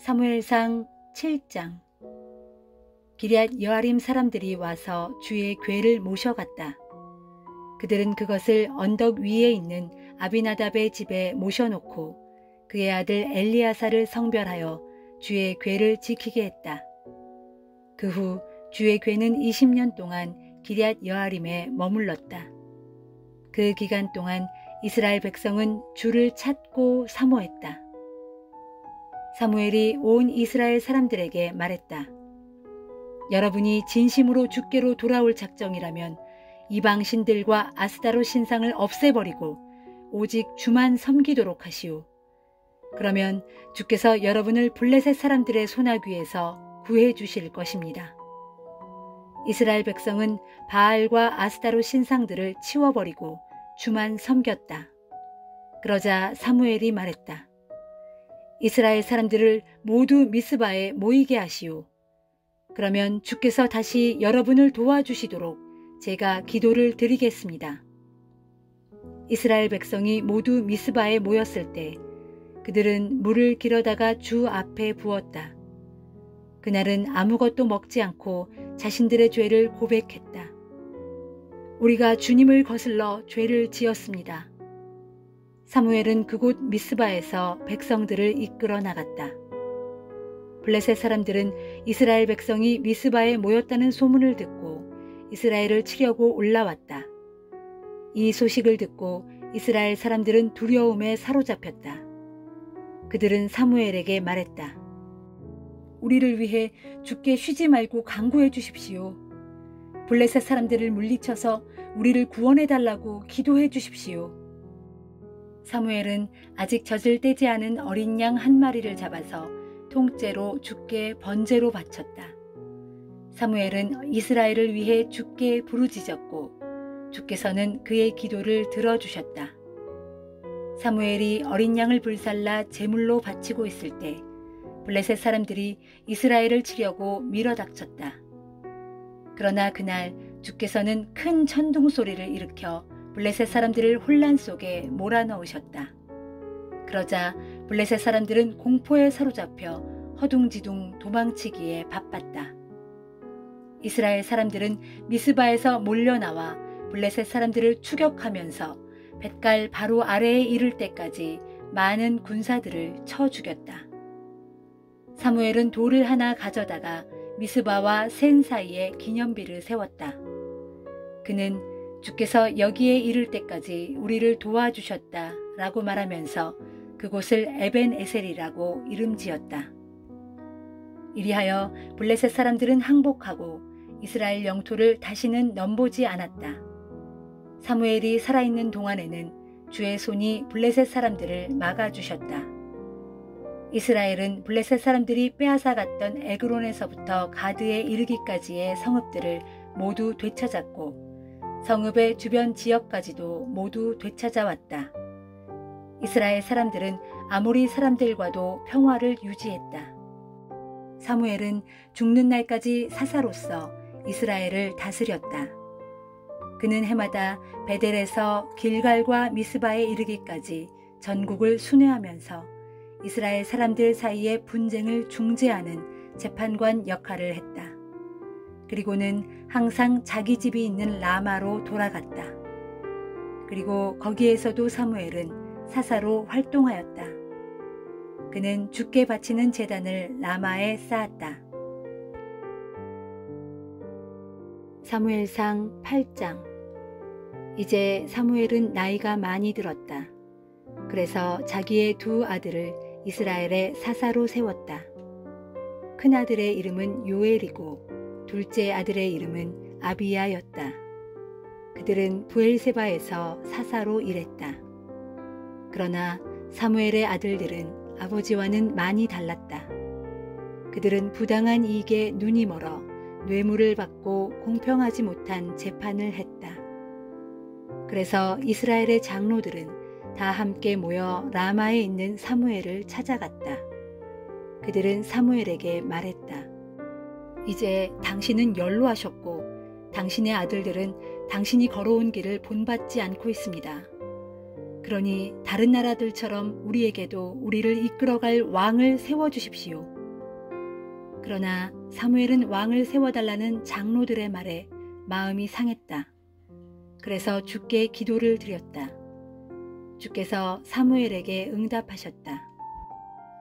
사무엘상 7장. 기럇 여아림 사람들이 와서 주의 궤를 모셔갔다. 그들은 그것을 언덕 위에 있는 아비나답의 집에 모셔놓고 그의 아들 엘리아사를 성별하여 주의 궤를 지키게 했다. 그 후 주의 궤는 20년 동안 기럇 여아림에 머물렀다. 그 기간 동안 이스라엘 백성은 주를 찾고 사모했다. 사무엘이 온 이스라엘 사람들에게 말했다. 여러분이 진심으로 주께로 돌아올 작정이라면 이방 신들과 아스타롯 신상을 없애버리고 오직 주만 섬기도록 하시오. 그러면 주께서 여러분을 블레셋 사람들의 손아귀에서 구해 주실 것입니다. 이스라엘 백성은 바알과 아스타롯 신상들을 치워버리고 주만 섬겼다. 그러자 사무엘이 말했다. 이스라엘 사람들을 모두 미스바에 모이게 하시오. 그러면 주께서 다시 여러분을 도와주시도록 제가 기도를 드리겠습니다. 이스라엘 백성이 모두 미스바에 모였을 때 그들은 물을 길어다가 주 앞에 부었다. 그날은 아무것도 먹지 않고 자신들의 죄를 고백했다. 우리가 주님을 거슬러 죄를 지었습니다. 사무엘은 그곳 미스바에서 백성들을 이끌어 나갔다. 블레셋 사람들은 이스라엘 백성이 미스바에 모였다는 소문을 듣고 이스라엘을 치려고 올라왔다. 이 소식을 듣고 이스라엘 사람들은 두려움에 사로잡혔다. 그들은 사무엘에게 말했다. 우리를 위해 주께 쉬지 말고 간구해 주십시오. 블레셋 사람들을 물리쳐서 우리를 구원해달라고 기도해 주십시오. 사무엘은 아직 젖을 떼지 않은 어린 양 한 마리를 잡아서 통째로 주께 번제로 바쳤다. 사무엘은 이스라엘을 위해 주께 부르짖었고 주께서는 그의 기도를 들어주셨다. 사무엘이 어린 양을 불살라 제물로 바치고 있을 때 블레셋 사람들이 이스라엘을 치려고 밀어닥쳤다. 그러나 그날 주께서는 큰 천둥 소리를 일으켜 블레셋 사람들을 혼란 속에 몰아넣으셨다. 그러자 블레셋 사람들은 공포에 사로잡혀 허둥지둥 도망치기에 바빴다. 이스라엘 사람들은 미스바에서 몰려나와 블레셋 사람들을 추격하면서 뱃갈 바로 아래에 이를 때까지 많은 군사들을 쳐 죽였다. 사무엘은 돌을 하나 가져다가 미스바와 센 사이에 기념비를 세웠다. 그는 주께서 여기에 이를 때까지 우리를 도와주셨다 라고 말하면서 그곳을 에벤 에셀이라고 이름 지었다. 이리하여 블레셋 사람들은 항복하고 이스라엘 영토를 다시는 넘보지 않았다. 사무엘이 살아있는 동안에는 주의 손이 블레셋 사람들을 막아주셨다. 이스라엘은 블레셋 사람들이 빼앗아갔던 에그론에서부터 가드에 이르기까지의 성읍들을 모두 되찾았고 성읍의 주변 지역까지도 모두 되찾아왔다. 이스라엘 사람들은 아모리 사람들과도 평화를 유지했다. 사무엘은 죽는 날까지 사사로서 이스라엘을 다스렸다. 그는 해마다 베델에서 길갈과 미스바에 이르기까지 전국을 순회하면서 이스라엘 사람들 사이의 분쟁을 중재하는 재판관 역할을 했다. 그리고는 항상 자기 집이 있는 라마로 돌아갔다. 그리고 거기에서도 사무엘은 사사로 활동하였다. 그는 주께 바치는 제단을 라마에 쌓았다. 사무엘상 8장. 이제 사무엘은 나이가 많이 들었다. 그래서 자기의 두 아들을 이스라엘의 사사로 세웠다. 큰 아들의 이름은 요엘이고 둘째 아들의 이름은 아비야였다. 그들은 브엘세바에서 사사로 일했다. 그러나 사무엘의 아들들은 아버지와는 많이 달랐다. 그들은 부당한 이익에 눈이 멀어 뇌물을 받고 공평하지 못한 재판을 했다. 그래서 이스라엘의 장로들은 다 함께 모여 라마에 있는 사무엘을 찾아갔다. 그들은 사무엘에게 말했다. 이제 당신은 연로하셨고 당신의 아들들은 당신이 걸어온 길을 본받지 않고 있습니다. 그러니 다른 나라들처럼 우리에게도 우리를 이끌어갈 왕을 세워주십시오. 그러나 사무엘은 왕을 세워달라는 장로들의 말에 마음이 상했다. 그래서 주께 기도를 드렸다. 주께서 사무엘에게 응답하셨다.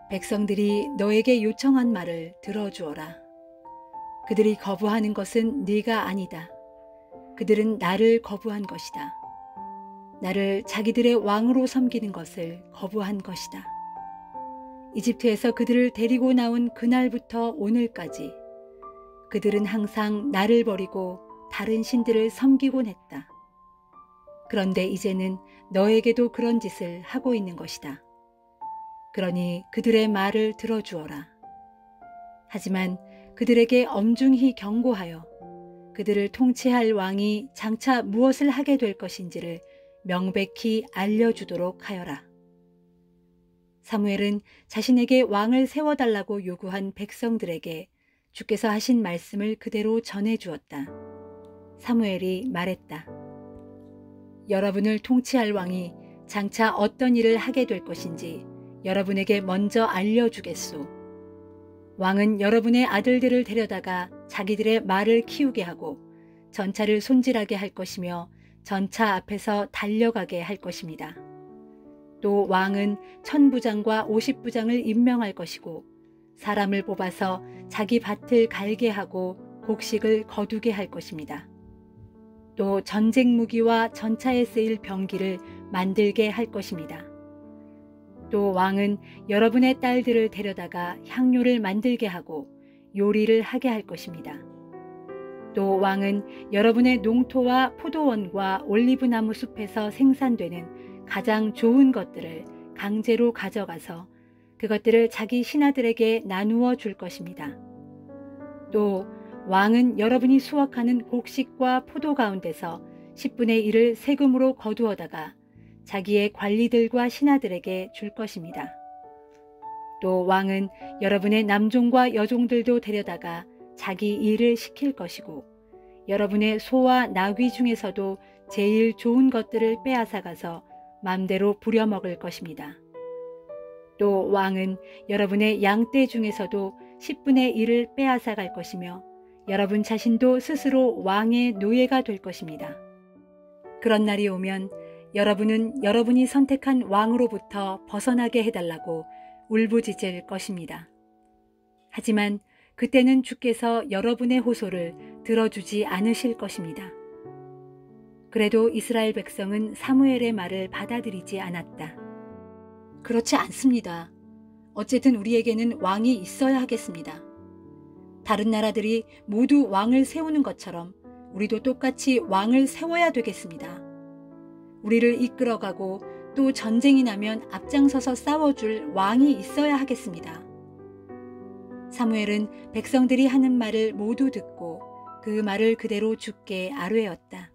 백성들이 너에게 요청한 말을 들어주어라. 그들이 거부하는 것은 네가 아니다. 그들은 나를 거부한 것이다. 나를 자기들의 왕으로 섬기는 것을 거부한 것이다. 이집트에서 그들을 데리고 나온 그날부터 오늘까지 그들은 항상 나를 버리고 다른 신들을 섬기곤 했다. 그런데 이제는 너에게도 그런 짓을 하고 있는 것이다. 그러니 그들의 말을 들어주어라. 하지만 그들에게 엄중히 경고하여 그들을 통치할 왕이 장차 무엇을 하게 될 것인지를 명백히 알려주도록 하여라. 사무엘은 자신에게 왕을 세워달라고 요구한 백성들에게 주께서 하신 말씀을 그대로 전해주었다. 사무엘이 말했다. 여러분을 통치할 왕이 장차 어떤 일을 하게 될 것인지 여러분에게 먼저 알려주겠소. 왕은 여러분의 아들들을 데려다가 자기들의 말을 키우게 하고 전차를 손질하게 할 것이며 전차 앞에서 달려가게 할 것입니다. 또 왕은 1000부장과 50부장을 임명할 것이고 사람을 뽑아서 자기 밭을 갈게 하고 곡식을 거두게 할 것입니다. 또 전쟁 무기와 전차에 쓰일 병기를 만들게 할 것입니다. 또 왕은 여러분의 딸들을 데려다가 향료를 만들게 하고 요리를 하게 할 것입니다. 또 왕은 여러분의 농토와 포도원과 올리브나무 숲에서 생산되는 가장 좋은 것들을 강제로 가져가서 그것들을 자기 신하들에게 나누어 줄 것입니다. 또 왕은 여러분이 수확하는 곡식과 포도 가운데서 10분의 1을 세금으로 거두어다가 자기의 관리들과 신하들에게 줄 것입니다. 또 왕은 여러분의 남종과 여종들도 데려다가 자기 일을 시킬 것이고 여러분의 소와 나귀 중에서도 제일 좋은 것들을 빼앗아가서 맘대로 부려먹을 것입니다. 또 왕은 여러분의 양떼 중에서도 10분의 1을 빼앗아갈 것이며 여러분 자신도 스스로 왕의 노예가 될 것입니다. 그런 날이 오면 여러분은 여러분이 선택한 왕으로부터 벗어나게 해달라고 울부짖을 것입니다. 하지만 그때는 주께서 여러분의 호소를 들어주지 않으실 것입니다. 그래도 이스라엘 백성은 사무엘의 말을 받아들이지 않았다. 그렇지 않습니다. 어쨌든 우리에게는 왕이 있어야 하겠습니다. 다른 나라들이 모두 왕을 세우는 것처럼 우리도 똑같이 왕을 세워야 되겠습니다. 우리를 이끌어가고 또 전쟁이 나면 앞장서서 싸워줄 왕이 있어야 하겠습니다. 사무엘은 백성들이 하는 말을 모두 듣고 그 말을 그대로 주께 아뢰었다.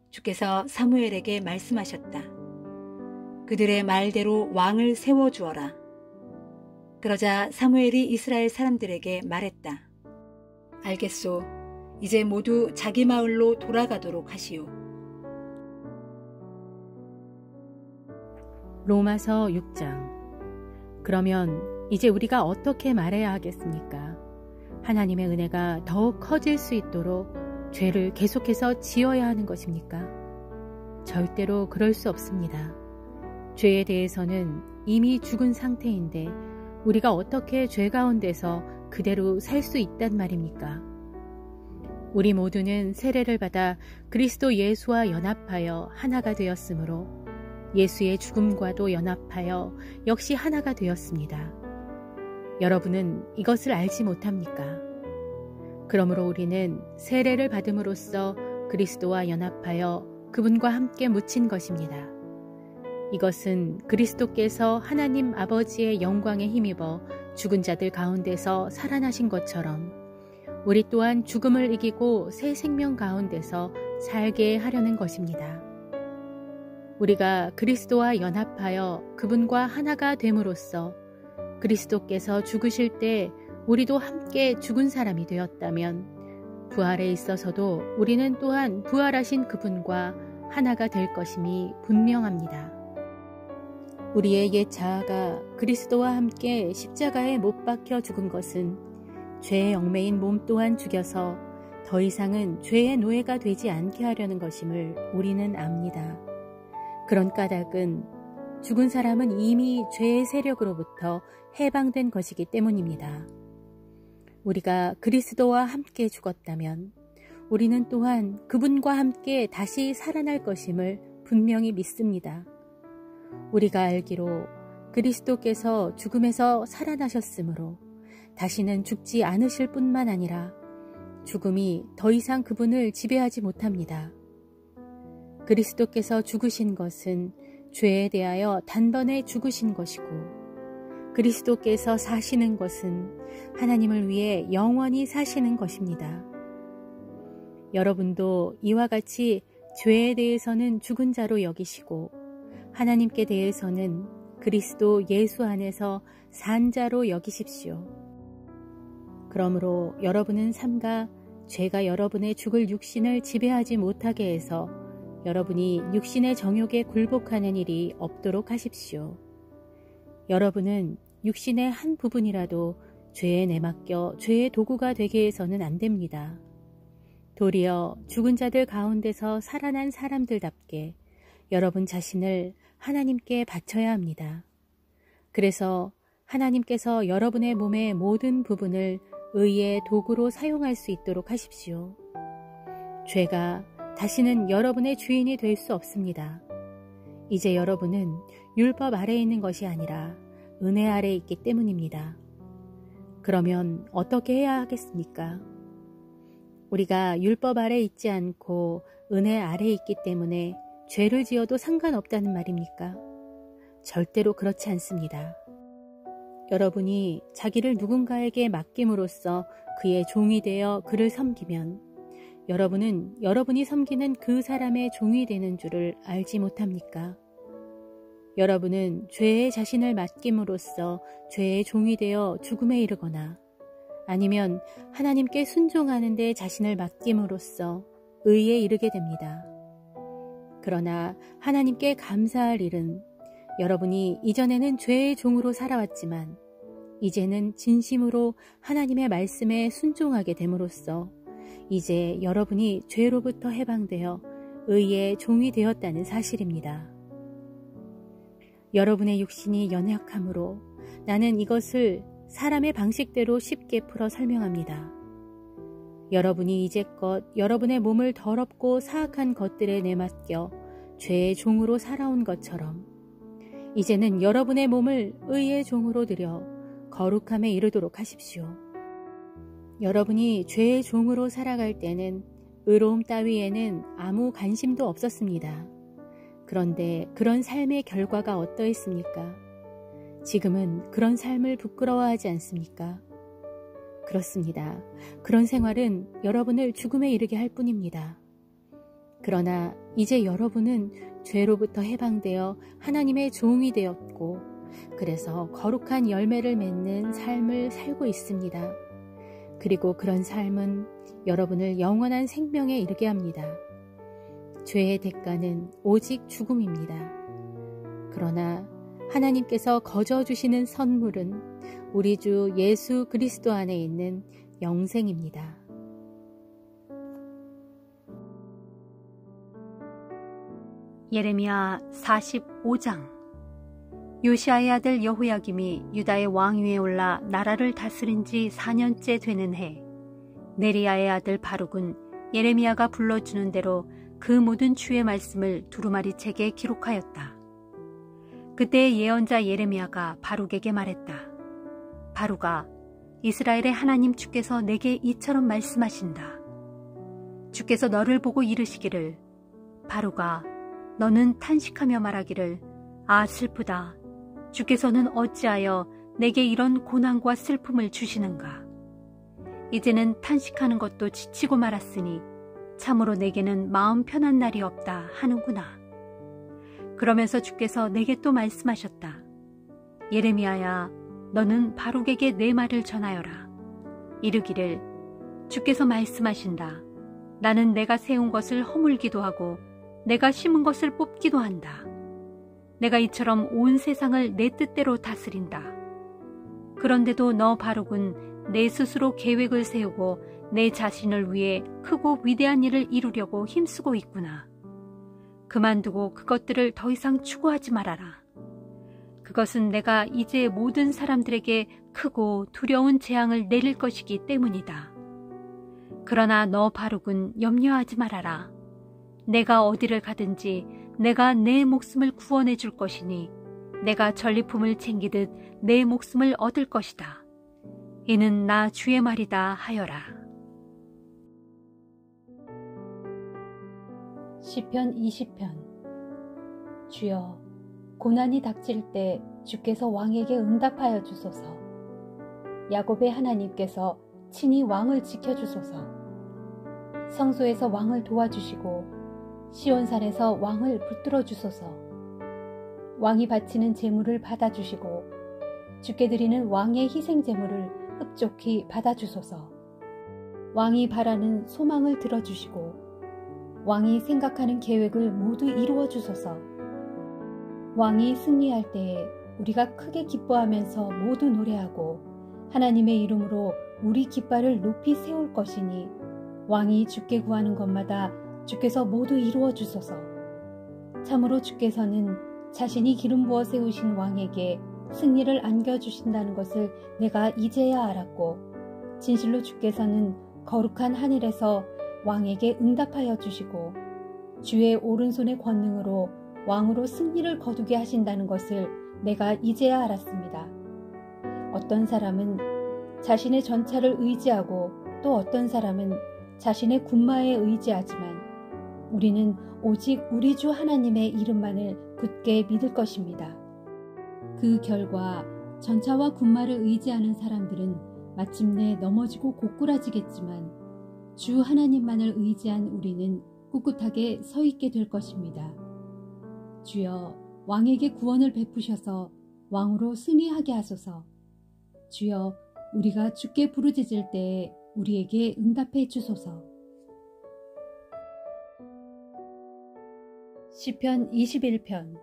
주께서 사무엘에게 말씀하셨다. 그들의 말대로 왕을 세워주어라. 그러자 사무엘이 이스라엘 사람들에게 말했다. 알겠소. 이제 모두 자기 마을로 돌아가도록 하시오. 로마서 6장. 그러면 이제 우리가 어떻게 말해야 하겠습니까? 하나님의 은혜가 더욱 커질 수 있도록 죄를 계속해서 지어야 하는 것입니까? 절대로 그럴 수 없습니다. 죄에 대해서는 이미 죽은 상태인데 우리가 어떻게 죄 가운데서 그대로 살 수 있단 말입니까? 우리 모두는 세례를 받아 그리스도 예수와 연합하여 하나가 되었으므로 예수의 죽음과도 연합하여 역시 하나가 되었습니다. 여러분은 이것을 알지 못합니까? 그러므로 우리는 세례를 받음으로써 그리스도와 연합하여 그분과 함께 묻힌 것입니다. 이것은 그리스도께서 하나님 아버지의 영광에 힘입어 죽은 자들 가운데서 살아나신 것처럼 우리 또한 죽음을 이기고 새 생명 가운데서 살게 하려는 것입니다. 우리가 그리스도와 연합하여 그분과 하나가 됨으로써 그리스도께서 죽으실 때 우리도 함께 죽은 사람이 되었다면 부활에 있어서도 우리는 또한 부활하신 그분과 하나가 될 것임이 분명합니다. 우리의 옛 자아가 그리스도와 함께 십자가에 못 박혀 죽은 것은 죄의 얽매인 몸 또한 죽여서 더 이상은 죄의 노예가 되지 않게 하려는 것임을 우리는 압니다. 그런 까닭은 죽은 사람은 이미 죄의 세력으로부터 해방된 것이기 때문입니다. 우리가 그리스도와 함께 죽었다면 우리는 또한 그분과 함께 다시 살아날 것임을 분명히 믿습니다. 우리가 알기로 그리스도께서 죽음에서 살아나셨으므로 다시는 죽지 않으실 뿐만 아니라 죽음이 더 이상 그분을 지배하지 못합니다. 그리스도께서 죽으신 것은 죄에 대하여 단번에 죽으신 것이고 그리스도께서 사시는 것은 하나님을 위해 영원히 사시는 것입니다. 여러분도 이와 같이 죄에 대해서는 죽은 자로 여기시고 하나님께 대해서는 그리스도 예수 안에서 산 자로 여기십시오. 그러므로 여러분은 삼가 죄가 여러분의 죽을 육신을 지배하지 못하게 해서 여러분이 육신의 정욕에 굴복하는 일이 없도록 하십시오. 여러분은 육신의 한 부분이라도 죄에 내맡겨 죄의 도구가 되게 해서는 안 됩니다. 도리어 죽은 자들 가운데서 살아난 사람들답게 여러분 자신을 하나님께 바쳐야 합니다. 그래서 하나님께서 여러분의 몸의 모든 부분을 의의 도구로 사용할 수 있도록 하십시오. 죄가 다시는 여러분의 주인이 될 수 없습니다. 이제 여러분은 율법 아래에 있는 것이 아니라 은혜 아래에 있기 때문입니다. 그러면 어떻게 해야 하겠습니까? 우리가 율법 아래에 있지 않고 은혜 아래에 있기 때문에 죄를 지어도 상관없다는 말입니까? 절대로 그렇지 않습니다. 여러분이 자기를 누군가에게 맡김으로써 그의 종이 되어 그를 섬기면 여러분은 여러분이 섬기는 그 사람의 종이 되는 줄을 알지 못합니까? 여러분은 죄에 자신을 맡김으로써 죄의 종이 되어 죽음에 이르거나 아니면 하나님께 순종하는 데 자신을 맡김으로써 의에 이르게 됩니다. 그러나 하나님께 감사할 일은 여러분이 이전에는 죄의 종으로 살아왔지만 이제는 진심으로 하나님의 말씀에 순종하게 됨으로써 이제 여러분이 죄로부터 해방되어 의의 종이 되었다는 사실입니다. 여러분의 육신이 연약함으로 나는 이것을 사람의 방식대로 쉽게 풀어 설명합니다. 여러분이 이제껏 여러분의 몸을 더럽고 사악한 것들에 내맡겨 죄의 종으로 살아온 것처럼 이제는 여러분의 몸을 의의 종으로 들여 거룩함에 이르도록 하십시오. 여러분이 죄의 종으로 살아갈 때는 의로움 따위에는 아무 관심도 없었습니다. 그런데 그런 삶의 결과가 어떠했습니까? 지금은 그런 삶을 부끄러워하지 않습니까? 그렇습니다. 그런 생활은 여러분을 죽음에 이르게 할 뿐입니다. 그러나 이제 여러분은 죄로부터 해방되어 하나님의 종이 되었고 그래서 거룩한 열매를 맺는 삶을 살고 있습니다. 그리고 그런 삶은 여러분을 영원한 생명에 이르게 합니다. 죄의 대가는 오직 죽음입니다. 그러나 하나님께서 거저 주시는 선물은 우리 주 예수 그리스도 안에 있는 영생입니다. 예레미야 45장. 요시아의 아들 여호야김이 유다의 왕위에 올라 나라를 다스린 지 4년째 되는 해, 네리야의 아들 바룩은 예레미야가 불러주는 대로 그 모든 주의 말씀을 두루마리 책에 기록하였다. 그때 예언자 예레미야가 바룩에게 말했다. 바룩아, 이스라엘의 하나님 주께서 내게 이처럼 말씀하신다. 주께서 너를 보고 이르시기를, 바룩아, 너는 탄식하며 말하기를, 아 슬프다. 주께서는 어찌하여 내게 이런 고난과 슬픔을 주시는가. 이제는 탄식하는 것도 지치고 말았으니 참으로 내게는 마음 편한 날이 없다 하는구나. 그러면서 주께서 내게 또 말씀하셨다. 예레미야야, 너는 바룩에게 내 말을 전하여라. 이르기를, 주께서 말씀하신다. 나는 내가 세운 것을 허물기도 하고 내가 심은 것을 뽑기도 한다. 내가 이처럼 온 세상을 내 뜻대로 다스린다. 그런데도 너 바룩은 내 스스로 계획을 세우고 내 자신을 위해 크고 위대한 일을 이루려고 힘쓰고 있구나. 그만두고 그것들을 더 이상 추구하지 말아라. 그것은 내가 이제 모든 사람들에게 크고 두려운 재앙을 내릴 것이기 때문이다. 그러나 너 바룩은 염려하지 말아라. 내가 어디를 가든지 내가 내 목숨을 구원해 줄 것이니 내가 전리품을 챙기듯 내 목숨을 얻을 것이다. 이는 나 주의 말이다 하여라. 시편 20편. 주여, 고난이 닥칠 때 주께서 왕에게 응답하여 주소서. 야곱의 하나님께서 친히 왕을 지켜주소서. 성소에서 왕을 도와주시고 시온산에서 왕을 붙들어 주소서. 왕이 바치는 제물을 받아주시고 주께 드리는 왕의 희생 제물을 흡족히 받아주소서. 왕이 바라는 소망을 들어주시고 왕이 생각하는 계획을 모두 이루어 주소서. 왕이 승리할 때에 우리가 크게 기뻐하면서 모두 노래하고 하나님의 이름으로 우리 깃발을 높이 세울 것이니 왕이 주께 구하는 것마다 주께서 모두 이루어 주소서. 참으로 주께서는 자신이 기름 부어 세우신 왕에게 승리를 안겨주신다는 것을 내가 이제야 알았고 진실로 주께서는 거룩한 하늘에서 왕에게 응답하여 주시고 주의 오른손의 권능으로 왕으로 승리를 거두게 하신다는 것을 내가 이제야 알았습니다. 어떤 사람은 자신의 전차를 의지하고 또 어떤 사람은 자신의 군마에 의지하지만 우리는 오직 우리 주 하나님의 이름만을 굳게 믿을 것입니다. 그 결과 전차와 군마를 의지하는 사람들은 마침내 넘어지고 고꾸라지겠지만 주 하나님만을 의지한 우리는 꿋꿋하게 서 있게 될 것입니다. 주여, 왕에게 구원을 베푸셔서 왕으로 승리하게 하소서. 주여, 우리가 주께 부르짖을 때에 우리에게 응답해 주소서. 시편 21편.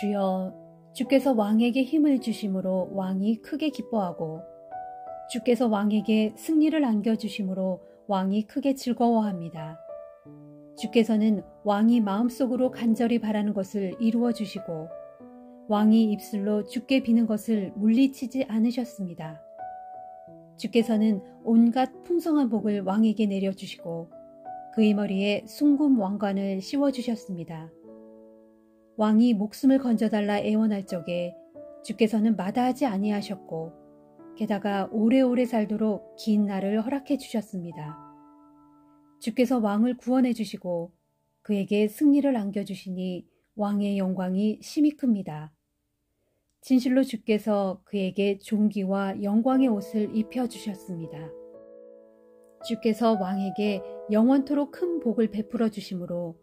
주여, 주께서 왕에게 힘을 주심으로 왕이 크게 기뻐하고 주께서 왕에게 승리를 안겨주심으로 왕이 크게 즐거워합니다. 주께서는 왕이 마음속으로 간절히 바라는 것을 이루어 주시고 왕이 입술로 주께 비는 것을 물리치지 않으셨습니다. 주께서는 온갖 풍성한 복을 왕에게 내려주시고 그의 머리에 숭금 왕관을 씌워주셨습니다. 왕이 목숨을 건져달라 애원할 적에 주께서는 마다하지 아니하셨고 게다가 오래오래 살도록 긴 날을 허락해 주셨습니다. 주께서 왕을 구원해 주시고 그에게 승리를 안겨주시니 왕의 영광이 심히 큽니다. 진실로 주께서 그에게 존귀와 영광의 옷을 입혀주셨습니다. 주께서 왕에게 영원토록 큰 복을 베풀어 주심으로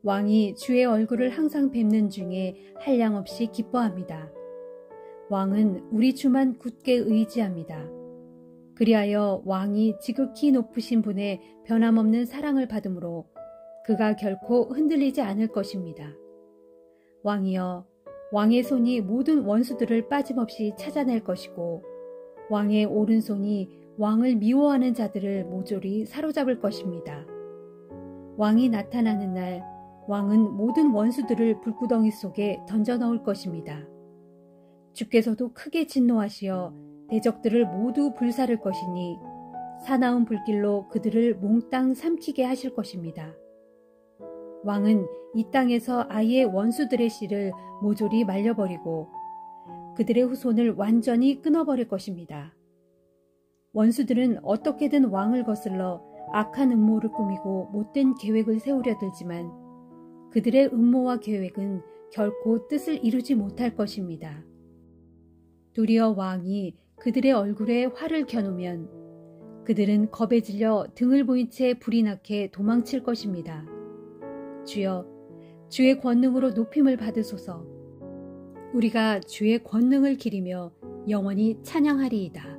왕이 주의 얼굴을 항상 뵙는 중에 한량없이 기뻐합니다. 왕은 우리 주만 굳게 의지합니다. 그리하여 왕이 지극히 높으신 분의 변함없는 사랑을 받으므로 그가 결코 흔들리지 않을 것입니다. 왕이여, 왕의 손이 모든 원수들을 빠짐없이 찾아낼 것이고 왕의 오른손이 왕을 미워하는 자들을 모조리 사로잡을 것입니다. 왕이 나타나는 날 왕은 모든 원수들을 불구덩이 속에 던져 넣을 것입니다. 주께서도 크게 진노하시어 대적들을 모두 불사를 것이니 사나운 불길로 그들을 몽땅 삼키게 하실 것입니다. 왕은 이 땅에서 아예 원수들의 씨를 모조리 말려버리고 그들의 후손을 완전히 끊어버릴 것입니다. 원수들은 어떻게든 왕을 거슬러 악한 음모를 꾸미고 못된 계획을 세우려 들지만 그들의 음모와 계획은 결코 뜻을 이루지 못할 것입니다. 도리어 왕이 그들의 얼굴에 활을 켜놓으면 그들은 겁에 질려 등을 보인 채 불이 나게 도망칠 것입니다. 주여, 주의 권능으로 높임을 받으소서. 우리가 주의 권능을 기리며 영원히 찬양하리이다.